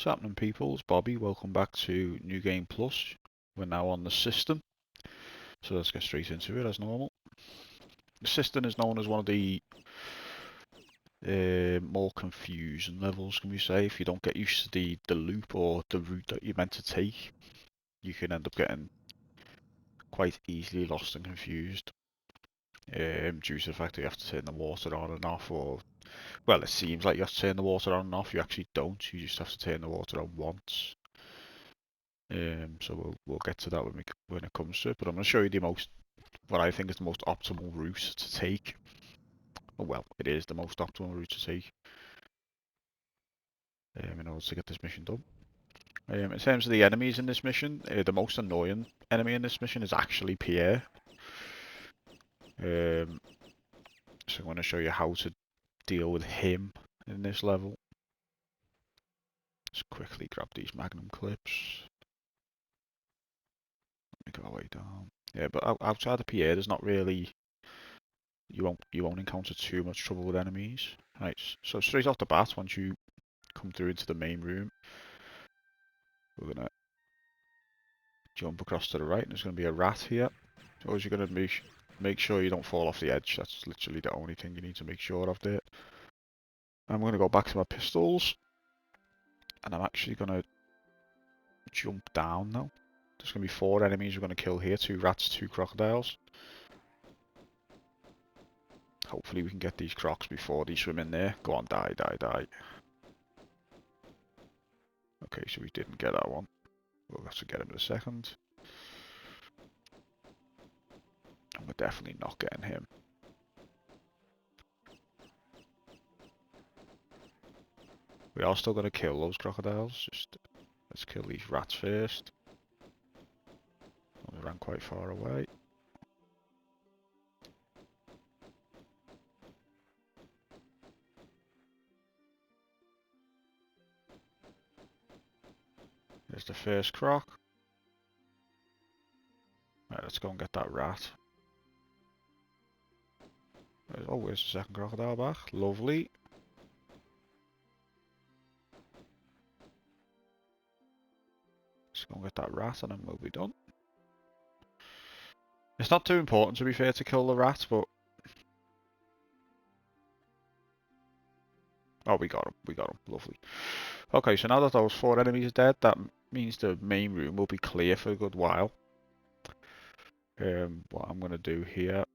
What's happening, people? It's Bobby. Welcome back to New Game Plus. We're now on the Cistern, so let's get straight into it as normal. The Cistern is known as one of the more confusing levels, can we say. If you don't get used to the loop or the route that you're meant to take, you can end up getting quite easily lost and confused. Due to the fact that you have to turn the water on and off, or well, it seems like you have to turn the water on and off. You actually don't. You just have to turn the water on once. So we'll get to that when it comes to it. But I'm going to show you what I think is the most optimal route to take. Well, it is the most optimal route to take in order to get this mission done. In terms of the enemies in this mission, the most annoying enemy in this mission is actually Pierre. So I'm going to show you how to deal with him in this level. Just quickly grab these magnum clips. Let me go way down. Yeah, but outside of Pierre, there's not really. You won't encounter too much trouble with enemies. Right, so straight off the bat, once you come through into the main room, we're gonna jump across to the right, and there's gonna be a rat here. So you're gonna make sure you don't fall off the edge. That's literally the only thing you need to make sure of there. I'm gonna go back to my pistols, and I'm actually gonna jump down now. There's gonna be 4 enemies we're gonna kill here: 2 rats, 2 crocodiles. Hopefully we can get these crocs before they swim in there. Go on, die, die, die. Okay, so we didn't get that one. We'll have to get him in a second. And we're definitely not getting him. We are still going to kill those crocodiles. Just let's kill these rats first. We ran quite far away. There's the first croc. Right, let's go and get that rat. Oh, where's the second crocodile back? Lovely. Let's go and get that rat and then we'll be done. It's not too important, to be fair, to kill the rat, but... Oh, we got him. We got him. Lovely. Okay, so now that those 4 enemies are dead, that means the main room will be clear for a good while. What I'm going to do here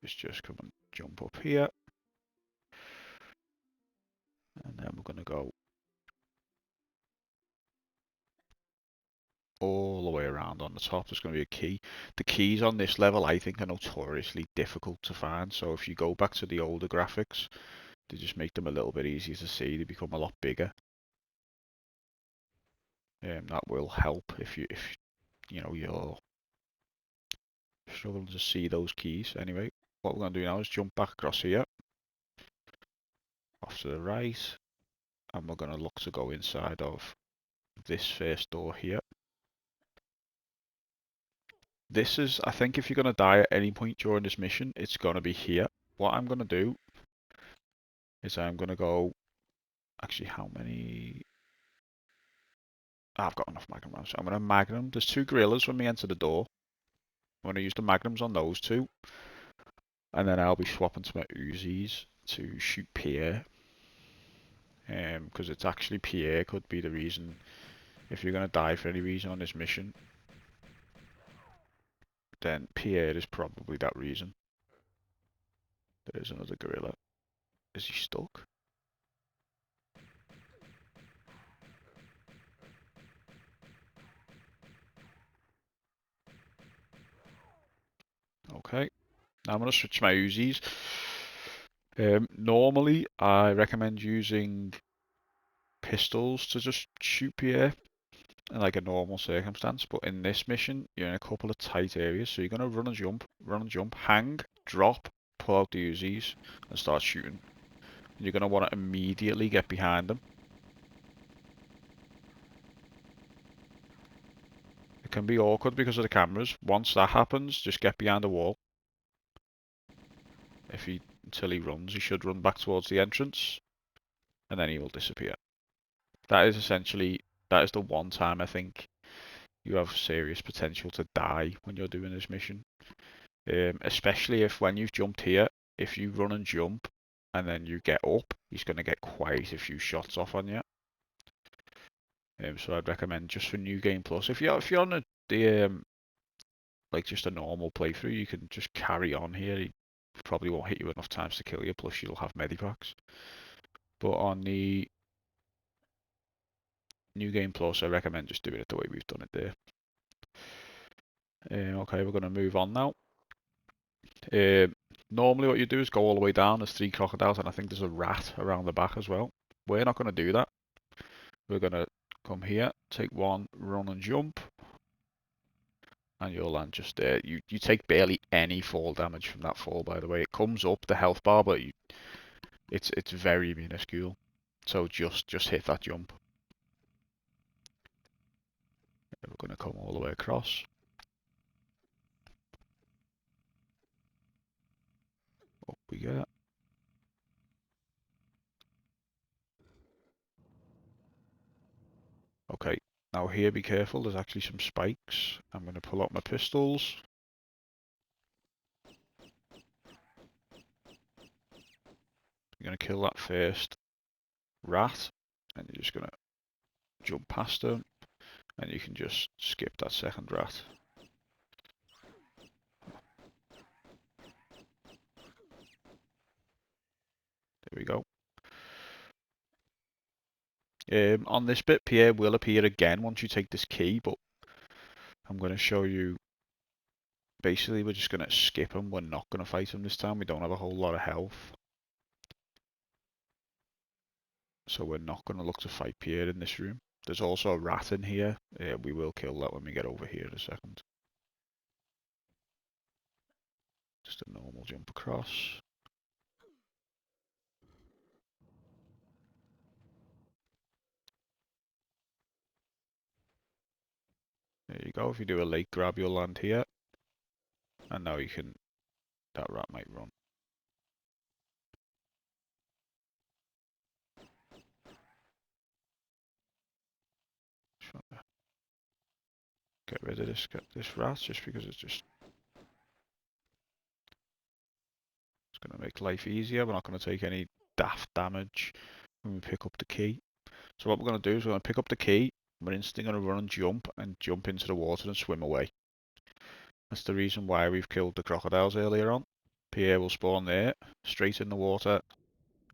is just come and jump up here. And then we're going to go all the way around on the top. There's going to be a key. The keys on this level, I think, are notoriously difficult to find. So if you go back to the older graphics, they just make them a little bit easier to see. They become a lot bigger. That will help if you know you're struggling to see those keys. Anyway, what we're going to do now is jump back across here, off to the right, and we're going to look to go inside of this first door here. This is, I think, if you're going to die at any point during this mission, it's going to be here. What I'm going to do is I'm going to go... Actually, how many... I've got enough magnum rounds. So I'm going to magnum. There's 2 gorillas when we enter the door. I'm going to use the magnums on those 2. And then I'll be swapping to my Uzis to shoot Pierre. Because it's actually Pierre could be the reason if you're going to die for any reason on this mission. Then Pierre is probably that reason. There's another gorilla. Is he stuck? Okay. Now I'm going to switch my Uzis. Normally, I recommend using pistols to just shoot Pierre in like a normal circumstance, but in this mission, you're in a couple of tight areas, so you're going to run and jump, hang, drop, pull out the Uzis, and start shooting. And you're going to want to immediately get behind them. It can be awkward because of the cameras. Once that happens, just get behind the wall. Until he runs, he should run back towards the entrance. and then he will disappear. That is essentially, that is the one time I think you have serious potential to die when you're doing this mission. Especially if when you've jumped here, if you run and jump and then you get up, he's going to get quite a few shots off on you. So I'd recommend just for New Game Plus, if you're on like just a normal playthrough, you can just carry on here. He probably won't hit you enough times to kill you, plus you'll have medipacks. But on the New Game Plus, I recommend just doing it the way we've done it there. Okay, we're going to move on now. Normally what you do is go all the way down. There's 3 crocodiles, and I think there's a rat around the back as well. We're not going to do that. We're going to come here, take 1, run and jump, and you'll land just there. You take barely any fall damage from that fall, by the way. It comes up the health bar, but it's very minuscule. So just hit that jump. We're going to come all the way across. Up we get. Okay, now here be careful, there's actually some spikes. I'm going to pull out my pistols. I'm going to kill that first rat, and you're just going to jump past him, and you can just skip that second rat. There we go. On this bit, Pierre will appear again once you take this key, but I'm going to show you. Basically, we're just going to skip him. We're not going to fight him this time. We don't have a whole lot of health. So we're not going to look to fight Pierre in this room. There's also a rat in here. We will kill that when we get over here in a second. Just a normal jump across. There you go. If you do a late grab, you'll land here. And now you can... That rat might run. Get rid of this rat just because it's going to make life easier. We're not going to take any daft damage when we pick up the key. So what we're going to do is we're going to pick up the key. We're instantly going to run and jump into the water and swim away. That's the reason why we've killed the crocodiles earlier on. Pierre will spawn there, straight in the water,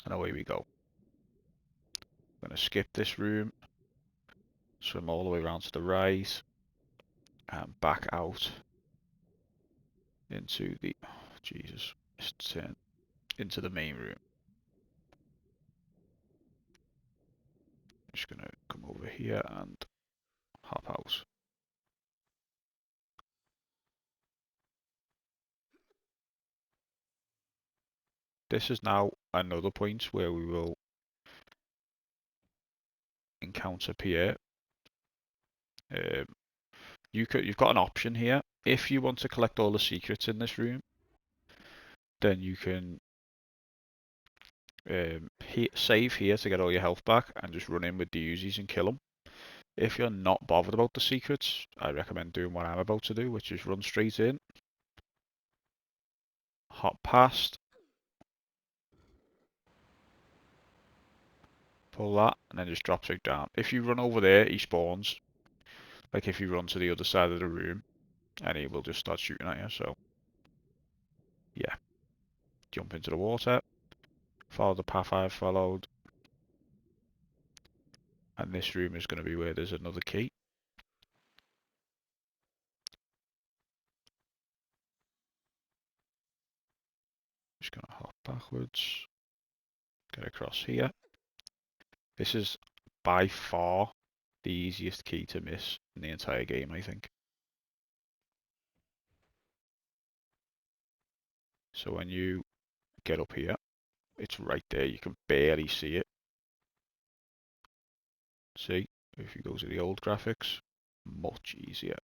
and away we go. I'm going to skip this room, swim all the way around to the right, and back out into the... Oh, Jesus. Into the main room. Just going to come over here and hop out. This is now another point where we will encounter Pierre. You've got an option here. If you want to collect all the secrets in this room, then you can save here to get all your health back and just run in with the Uzis and kill them. If you're not bothered about the secrets, I recommend doing what I'm about to do, which is run straight in, hop past, pull that, and then just drop straight down. If you run over there, he spawns. Like if you run to the other side of the room, and he will just start shooting at you. So, yeah, jump into the water, follow the path I've followed, and this room is going to be where there's another key. Just going to hop backwards, get across here. This is by far the easiest key to miss in the entire game, I think. So when you get up here, it's right there. You can barely see it. See, if you go to the old graphics, much easier.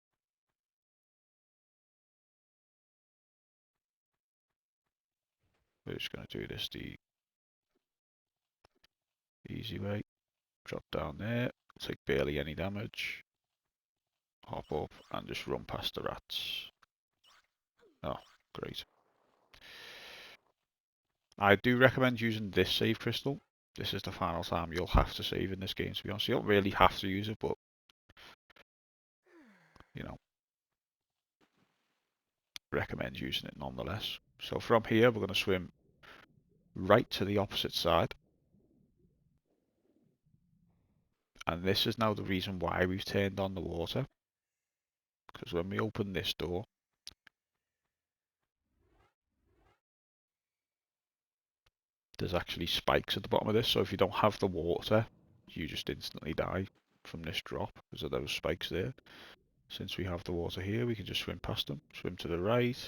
We're just going to do this Easy way. Drop down there. Take barely any damage. Hop up and just run past the rats. Oh, great. I do recommend using this save crystal. This is the final time you'll have to save in this game, to be honest. You don't really have to use it, but, you know, recommend using it nonetheless. So from here, we're going to swim right to the opposite side. And this is now the reason why we've turned on the water. Because when we open this door, there's actually spikes at the bottom of this. So if you don't have the water, you just instantly die from this drop because of those spikes there. Since we have the water here, we can just swim past them. Swim to the right.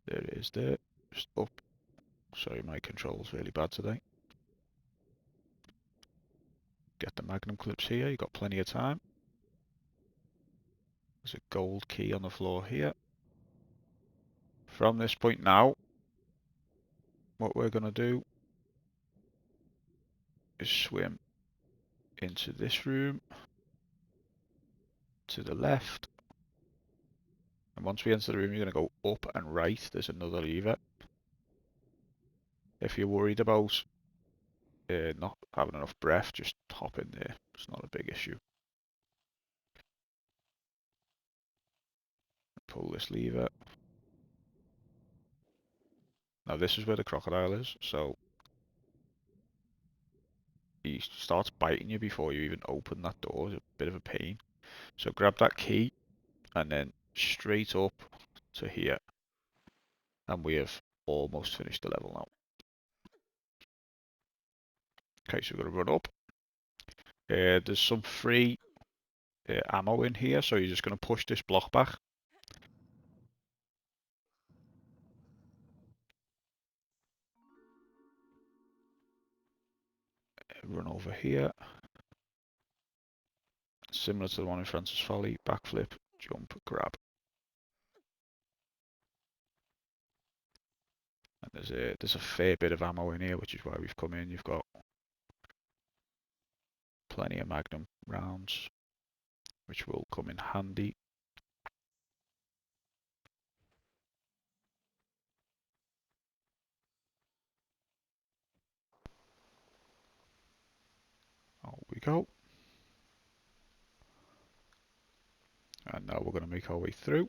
There it is there. Just up. Sorry, my control's really bad today. Get the magnum clips here. You've got plenty of time. There's a gold key on the floor here. From this point now, what we're going to do is swim into this room to the left. And once we enter the room, you're going to go up and right. There's another lever. If you're worried about not having enough breath, just hop in there. It's not a big issue. Pull this lever. Now this is where the crocodile is, so he starts biting you before you even open that door. It's a bit of a pain. So grab that key and then straight up to here. And we have almost finished the level now. Okay, so we're going to run up. There's some free ammo in here, so you're just going to push this block back. Run over here. Similar to the one in Francis Folly, backflip, jump, grab. And there's a fair bit of ammo in here, which is why we've come in. You've got plenty of magnum rounds, which will come in handy. Out we go. And now we're going to make our way through.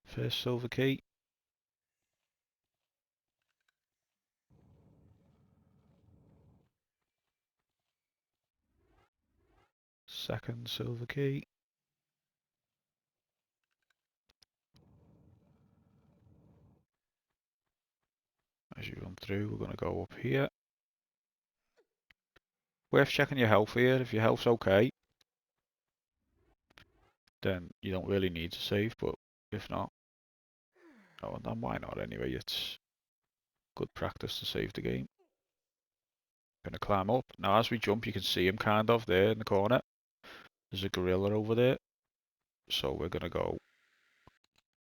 First silver key. Second silver key. As you run through, we're going to go up here. Worth checking your health here. If your health's okay, then you don't really need to save, but if not, oh, then why not anyway? It's good practice to save the game. Gonna climb up. Now as we jump, you can see him kind of there in the corner. There's a gorilla over there. So we're gonna go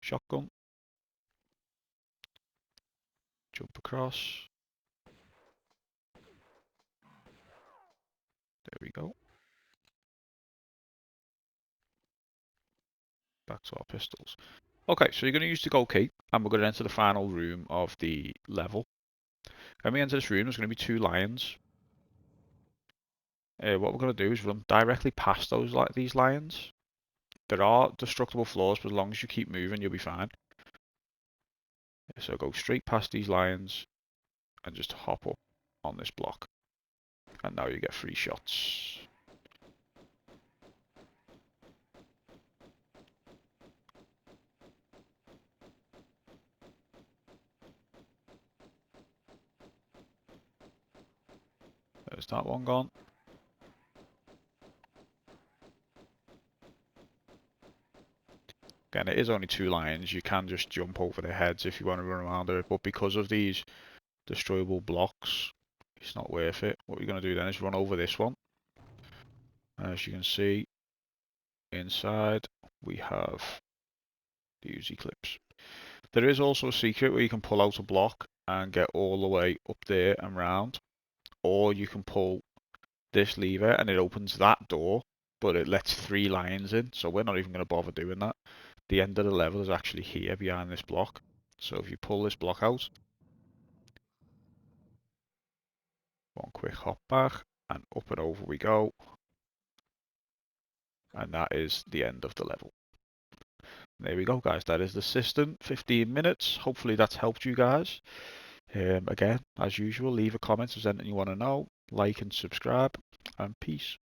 shotgun. Jump across. There we go. Back to our pistols. Okay, so you're going to use the gold key, and we're going to enter the final room of the level. When we enter this room, there's going to be two lions. What we're going to do is run directly past these lions. There are destructible floors, but as long as you keep moving, you'll be fine. So go straight past these lions, and just hop up on this block. And now you get 3 shots. There's that one gone. Again, it is only 2 lions. You can just jump over their heads if you want to run around it, but because of these destroyable blocks, it's not worth it. What we're going to do then is run over this one. As you can see, inside we have the Uzi clips. There is also a secret where you can pull out a block and get all the way up there and round, or you can pull this lever and it opens that door, but it lets 3 lions in, so we're not even going to bother doing that. The end of the level is actually here behind this block, so if you pull this block out, one quick hop back, and up and over we go, and that is the end of the level. There we go, guys. That is the Cistern. 15 minutes. Hopefully that's helped you guys. Again, as usual, leave a comment if there's anything you want to know. Like and subscribe, and peace.